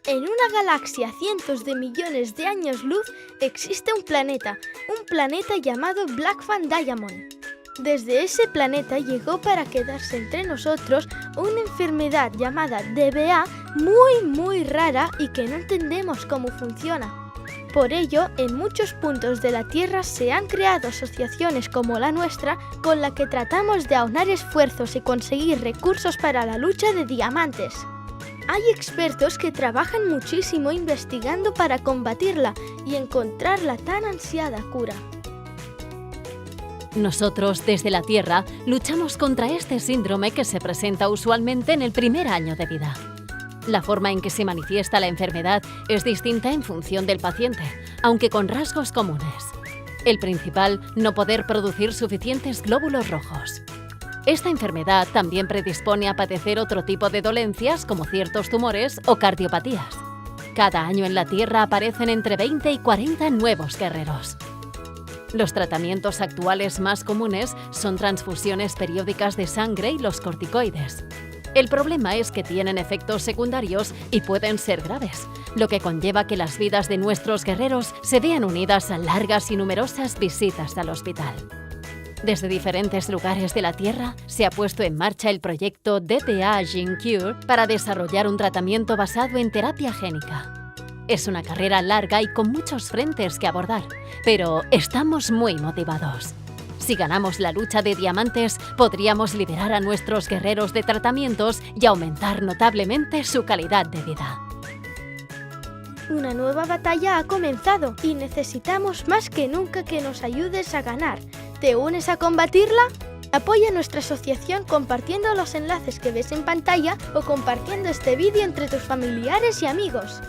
En una galaxia a cientos de millones de años luz existe un planeta llamado Black Fan Diamond. Desde ese planeta llegó para quedarse entre nosotros una enfermedad llamada DBA muy rara y que no entendemos cómo funciona. Por ello, en muchos puntos de la Tierra se han creado asociaciones como la nuestra con la que tratamos de aunar esfuerzos y conseguir recursos para la lucha de diamantes. Hay expertos que trabajan muchísimo investigando para combatirla y encontrar la tan ansiada cura. Nosotros, desde la Tierra, luchamos contra este síndrome que se presenta usualmente en el primer año de vida. La forma en que se manifiesta la enfermedad es distinta en función del paciente, aunque con rasgos comunes. El principal, no poder producir suficientes glóbulos rojos. Esta enfermedad también predispone a padecer otro tipo de dolencias como ciertos tumores o cardiopatías. Cada año en la Tierra aparecen entre 20 y 40 nuevos guerreros. Los tratamientos actuales más comunes son transfusiones periódicas de sangre y los corticoides. El problema es que tienen efectos secundarios y pueden ser graves, lo que conlleva que las vidas de nuestros guerreros se vean unidas a largas y numerosas visitas al hospital. Desde diferentes lugares de la Tierra se ha puesto en marcha el proyecto DPA Gene Cure para desarrollar un tratamiento basado en terapia génica. Es una carrera larga y con muchos frentes que abordar, pero estamos muy motivados. Si ganamos la lucha de diamantes, podríamos liberar a nuestros guerreros de tratamientos y aumentar notablemente su calidad de vida. Una nueva batalla ha comenzado y necesitamos más que nunca que nos ayudes a ganar. ¿Te unes a combatirla? Apoya nuestra asociación compartiendo los enlaces que ves en pantalla o compartiendo este vídeo entre tus familiares y amigos.